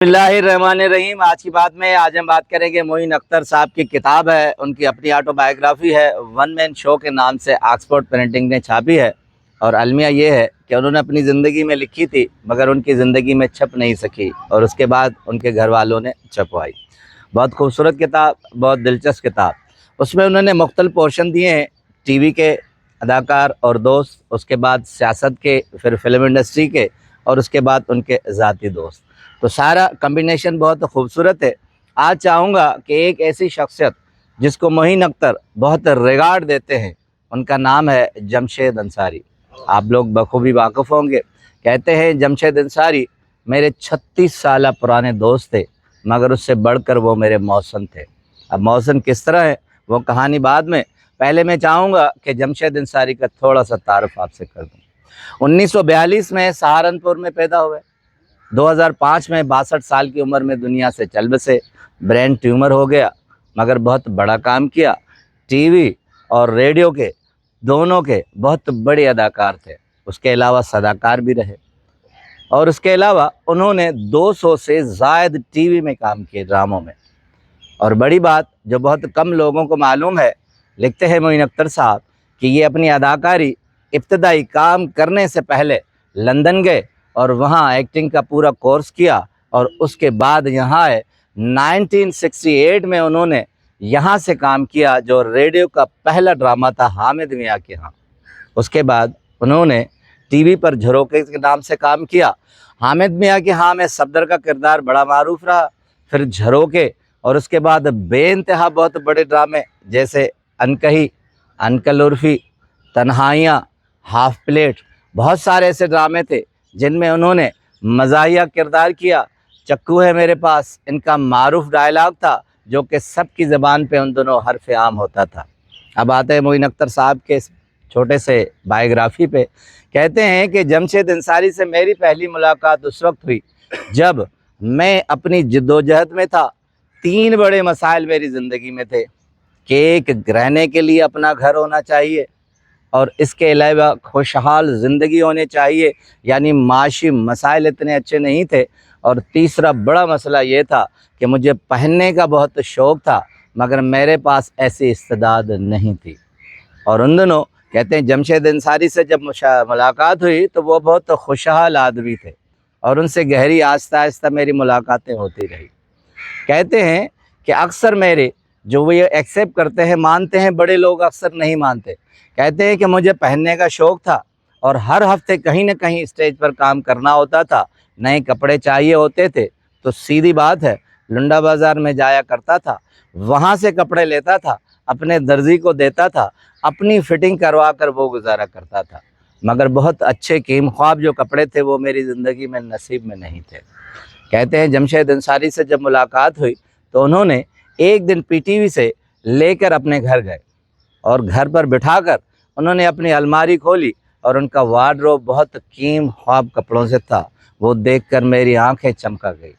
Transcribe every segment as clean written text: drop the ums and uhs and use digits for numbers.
बिस्मिल्लाहिर्रहमानिर्रहीम। आज की बात में हम बात करेंगे मोइन अख्तर साहब की किताब है, उनकी अपनी ऑटोबायोग्राफी है, वन मैन शो के नाम से ऑक्सफोर्ड प्रिंटिंग ने छापी है। और अलमिया ये है कि उन्होंने अपनी ज़िंदगी में लिखी थी मगर उनकी ज़िंदगी में छप नहीं सकी और उसके बाद उनके घर वालों ने छपवाई। बहुत खूबसूरत किताब, बहुत दिलचस्प किताब। उसमें उन्होंने मुख्तलिफ पोर्शन दिए हैं, टीवी के अदाकार और दोस्त, उसके बाद सियासत के, फिर फिल्म इंडस्ट्री के, और उसके बाद उनके ज़ाती दोस्त। तो सारा कम्बिनेशन बहुत खूबसूरत है। आज चाहूँगा कि एक ऐसी शख्सियत जिसको मोइन अख्तर बहुत रिगार्ड देते हैं, उनका नाम है जमशेद अंसारी। आप लोग बखूबी वाक़िफ़ होंगे। कहते हैं जमशेद अंसारी मेरे 36 साल पुराने दोस्त थे, मगर उससे बढ़कर वो मेरे मौसन थे। अब मौसन किस तरह है वो कहानी बाद में, पहले मैं चाहूँगा कि जमशेद अंसारी का थोड़ा सा तारुफ आपसे कर दूँ। 1942 में सहारनपुर में पैदा हुए। 2005 में 62 साल की उम्र में दुनिया से चल बसे। ब्रेन ट्यूमर हो गया, मगर बहुत बड़ा काम किया। टीवी और रेडियो के दोनों के बहुत बड़े अदाकार थे। उसके अलावा सदाकार भी रहे और उसके अलावा उन्होंने 200 से ज़ायद टीवी में काम किए, ड्रामों में। और बड़ी बात जो बहुत कम लोगों को मालूम है, लिखते हैं मोइन अख्तर साहब कि ये अपनी अदाकारी इब्तदाई काम करने से पहले लंदन गए और वहाँ एक्टिंग का पूरा कोर्स किया और उसके बाद यहाँ आए। 1968 में उन्होंने यहाँ से काम किया, जो रेडियो का पहला ड्रामा था हामिद मियाँ के यहाँ। उसके बाद उन्होंने टीवी पर झरोखे के नाम से काम किया। हामिद मियाँ के यहाँ में सफदर का किरदार बड़ा मारूफ रहा, फिर झरोखे, और उसके बाद बेइंतहा बहुत बड़े ड्रामे जैसे अनकही, अंकल उर्फी, तन्हाइयाँ, हाफ प्लेट, बहुत सारे ऐसे ड्रामे थे जिनमें उन्होंने मज़ाहिया किरदार किया। चक्कू है मेरे पास इनका मारूफ डायलॉग था, जो कि सबकी ज़बान पे उन दोनों हरफ आम होता था। अब आते हैं मोइन अख्तर साहब के छोटे से बायोग्राफी पे। कहते हैं कि जमशेद अंसारी से मेरी पहली मुलाकात उस वक्त हुई जब मैं अपनी जद्दोजहद में था। 3 बड़े मसाइल मेरी ज़िंदगी में थे कि एक, रहने के लिए अपना घर होना चाहिए, और इसके अलावा खुशहाल ज़िंदगी होनी चाहिए, यानी माशी मसाइल इतने अच्छे नहीं थे। और तीसरा बड़ा मसला ये था कि मुझे पहनने का बहुत शौक़ था, मगर मेरे पास ऐसी इस्तेदाद नहीं थी। और उन दोनों, कहते हैं जमशेद अंसारी से जब मुलाकात हुई तो वो बहुत खुशहाल आदमी थे और उनसे गहरी आहिस्ता आहिस्ता मेरी मुलाकातें होती रही। कहते हैं कि अक्सर मेरे जो वो ये एक्सेप्ट करते हैं, मानते हैं, बड़े लोग अक्सर नहीं मानते। कहते हैं कि मुझे पहनने का शौक़ था और हर हफ्ते कहीं ना कहीं स्टेज पर काम करना होता था, नए कपड़े चाहिए होते थे, तो सीधी बात है लुंडा बाज़ार में जाया करता था, वहाँ से कपड़े लेता था, अपने दर्जी को देता था, अपनी फ़िटिंग करवा कर वो गुजारा करता था। मगर बहुत अच्छे कीम ख्वाब जो कपड़े थे वो मेरी ज़िंदगी में नसीब में नहीं थे। कहते हैं जमशेद अंसारी से जब मुलाकात हुई तो उन्होंने एक दिन पीटीवी से लेकर अपने घर गए और घर पर बिठाकर उन्होंने अपनी अलमारी खोली और उनका वार्डरोब बहुत कीम ख्वाब कपड़ों से था। वो देखकर मेरी आंखें चमका गई।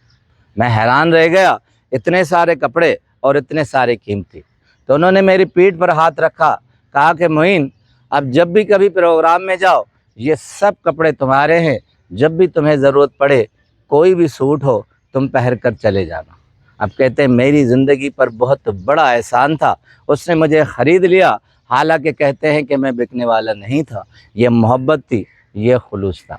मैं हैरान रह गया, इतने सारे कपड़े और इतने सारे कीमती। तो उन्होंने मेरी पीठ पर हाथ रखा, कहा कि मोइन, अब जब भी कभी प्रोग्राम में जाओ, ये सब कपड़े तुम्हारे हैं, जब भी तुम्हें ज़रूरत पड़े, कोई भी सूट हो तुम पहन कर चले जाना। अब कहते हैं मेरी ज़िंदगी पर बहुत बड़ा एहसान था, उसने मुझे ख़रीद लिया। हालांकि कहते हैं कि मैं बिकने वाला नहीं था, ये मोहब्बत थी, ये खुलूस था।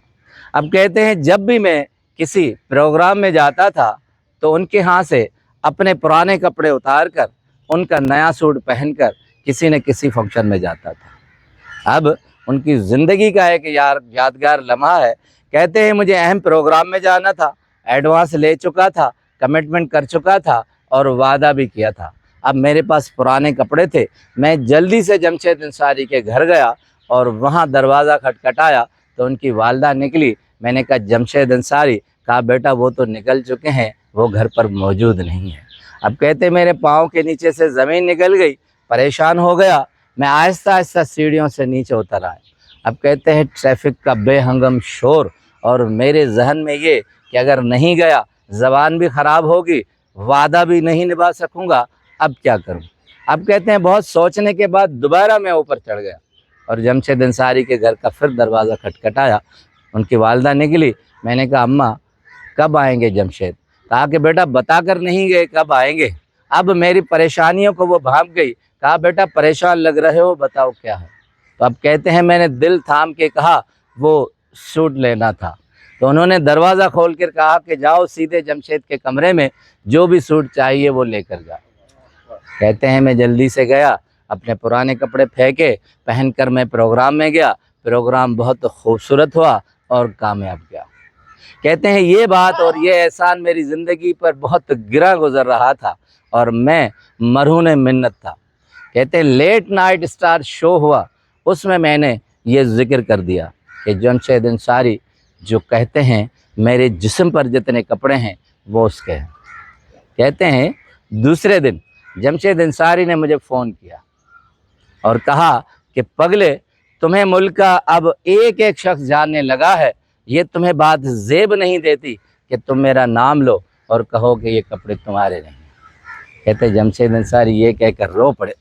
अब कहते हैं जब भी मैं किसी प्रोग्राम में जाता था तो उनके यहाँ से अपने पुराने कपड़े उतार कर उनका नया सूट पहनकर किसी न किसी फंक्शन में जाता था। अब उनकी ज़िंदगी का एक यादगार लम्हा है। कहते हैं मुझे अहम प्रोग्राम में जाना था, एडवांस ले चुका था, कमिटमेंट कर चुका था और वादा भी किया था। अब मेरे पास पुराने कपड़े थे, मैं जल्दी से जमशेद अंसारी के घर गया और वहाँ दरवाज़ा खटखटाया तो उनकी वालदा निकली। मैंने कहा जमशेद अंसारी, कहा बेटा वो तो निकल चुके हैं, वो घर पर मौजूद नहीं है। अब कहते मेरे पाँव के नीचे से ज़मीन निकल गई, परेशान हो गया, मैं आहिस्ता आहिस्ता सीढ़ियों से नीचे उतर आया। अब कहते हैं ट्रैफिक का बेहंगम शोर और मेरे जहन में ये कि अगर नहीं गया ज़बान भी ख़राब होगी, वादा भी नहीं निभा सकूँगा, अब क्या करूँ। अब कहते हैं बहुत सोचने के बाद दोबारा मैं ऊपर चढ़ गया और जमशेद अंसारी के घर का फिर दरवाज़ा खटखटाया। उनकी वालदा निकली। मैंने कहा अम्मा कब आएंगे जमशेद। کہا کہ بیٹا بتا کر نہیں گئے کب آئیں گے. اب میری پریشانیوں کو وہ بھانپ گئی. کہا بیٹا پریشان لگ رہے ہو، بتاؤ کیا ہے. تو اب کہتے ہیں میں نے دل تھام کے کہا وہ سوٹ لینا تھا. تو انہوں نے دروازہ کھول کر کہا کہ جاؤ سیدھے جمشید کے کمرے میں، جو بھی سوٹ چاہیے وہ لے کر جاؤ. کہتے ہیں میں جلدی سے گیا، اپنے پرانے کپڑے پھینکے، پہن کر میں پروگرام میں گیا. پروگرام بہت خوبصورت ہوا اور کامیاب گیا. کہتے ہیں یہ بات اور یہ احسان میری زندگی پر بہت گرا گزر رہا تھا اور میں مرہون منت تھا. کہتے ہیں لیٹ نائٹ اسٹار شو ہوا، اس میں نے یہ ذکر کر دیا کہ جمشید انصاری جو کہتے ہیں میرے جسم پر جتنے کپڑے ہیں وہ اس کے ہیں. کہتے ہیں دوسرے دن جمشید انصاری نے مجھے فون کیا اور کہا کہ پگلے تمہیں ملک کا اب ایک ایک شخص جاننے لگا ہے، یہ تمہیں بات زیب نہیں دیتی کہ تم میرا نام لو اور کہو کہ یہ کپڑے تمہارے نہیں. کہتے جمشید انصاری یہ کہہ کر رو پڑے.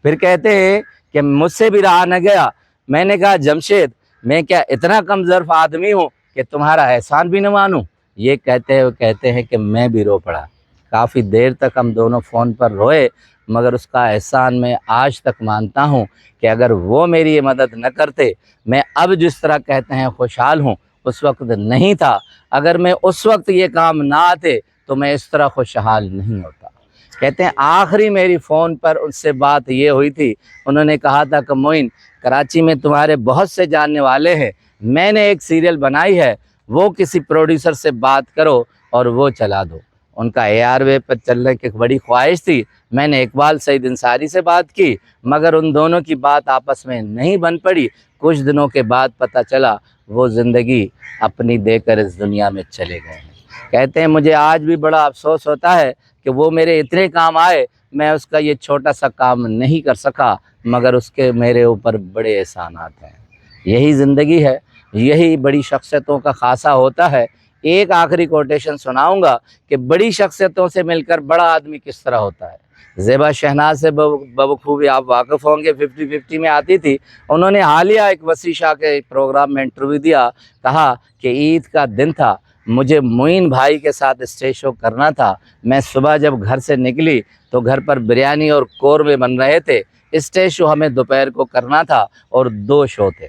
پھر کہتے ہیں کہ مجھ سے بھی رہا نہ گیا. میں نے کہا جمشید میں کیا اتنا کم ظرف آدمی ہوں کہ تمہارا احسان بھی نہ مانوں. یہ کہتے ہیں کہ میں بھی رو پڑا. کافی دیر تک ہم دونوں فون پر روئے، مگر اس کا احسان میں آج تک مانتا ہوں کہ اگر وہ میری یہ مدد نہ کرتے، میں اب جس طرح کہتے ہیں خوشحال ہوں اس وقت نہیں تھا. اگر میں اس وقت یہ کام نہ آتے تو میں اس طرح خوشحال نہیں ہوتا. کہتے ہیں آخری میری فون پر ان سے بات یہ ہوئی تھی، انہوں نے کہا تھا کہ معین کراچی میں تمہارے بہت سے جاننے والے ہیں، میں نے ایک سیریل بنائی ہے، وہ کسی پروڈیوسر سے بات کرو اور وہ چلا دو. ان کا ARW پر چلنے کی بڑی خواہش تھی. میں نے اقبال سعید انصاری سے بات کی، مگر ان دونوں کی بات آپس میں نہیں بن پڑی. کچھ دنوں کے بعد پتہ چلا وہ زندگی اپنی دے کر اس دنیا میں چلے گئے ہیں. کہتے ہیں مجھے آج بھی بڑا افسوس ہوتا ہے کہ وہ میرے اتنے کام آئے، میں اس کا یہ چھوٹا سا کام نہیں کر سکا، مگر اس کے میرے اوپر بڑے احسانات ہیں. یہی زندگی ہے، یہی بڑی شخصیتوں کا خاصہ ہوتا ہے. ایک آخری کوٹیشن سناؤں گا کہ بڑی شخصیتوں سے مل کر بڑا آدمی کس طرح ہوتا ہے. زیبا شہناز سے بخوبی آپ واقف ہوں گے، 50-50 میں آتی تھی. انہوں نے حالیہ ایک وسیع شاہ کے پروگرام میں انٹرویو دیا. کہا کہ عید کا دن تھا، مجھے معین بھائی کے ساتھ اسٹیج شو کرنا تھا. میں صبح جب گھر سے نکلی تو گھر پر بریانی اور قورمے بن رہے تھے. اسٹیج شو ہمیں دوپہر کو کرنا تھا اور 2 شو تھے.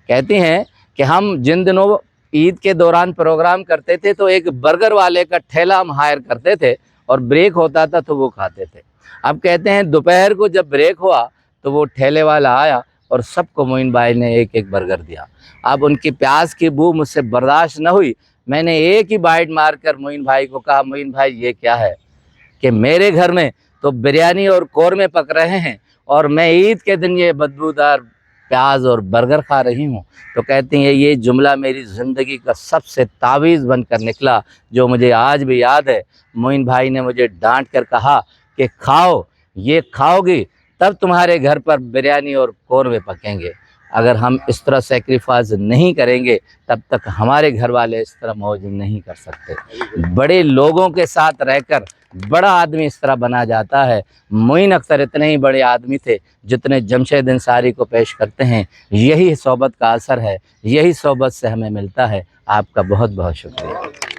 کہتی ہیں کہ ہم جن دنوں عید کے دوران پروگرام کرتے تھے تو ایک برگر والے کا ٹھیلا ہم ہائر کرتے تھے اور بریک ہوتا تھا تو وہ کھاتے تھے. اب کہتے ہیں دوپہر کو جب بریک ہوا تو وہ ٹھیلے والا آیا اور سب کو معین بھائی نے ایک ایک برگر دیا. اب ان کی پیاز کی بو مجھ سے برداشت نہ ہوئی. میں نے ایک ہی بائٹ مار کر معین بھائی کو کہا معین بھائی یہ کیا ہے کہ میرے گھر میں تو بریانی اور قورمے پک رہے ہیں اور میں عید کے دن یہ بدبودار پیاز اور برگر کھا رہی ہوں. تو کہتے ہیں یہ جملہ میری زندگی کا سب سے تعویذ بن کر نکلا جو مجھے آج بھی یاد ہے. معین بھائی نے مجھے ڈانٹ کر کہا کہ کھاؤ، یہ کھاؤ گی تب تمہارے گھر پر بریانی اور قورمے پکیں گے. اگر ہم اس طرح سیکریفائز نہیں کریں گے تب تک ہمارے گھر والے اس طرح موج نہیں کر سکتے. بڑے لوگوں کے ساتھ رہ کر بڑا آدمی اس طرح بنا جاتا ہے. معین اختر اتنے ہی بڑے آدمی تھے جتنے جمشید انصاری کو پیش کرتے ہیں. یہی صحبت کا اثر ہے، یہی صحبت سے ہمیں ملتا ہے. آپ کا بہت بہت شکریہ.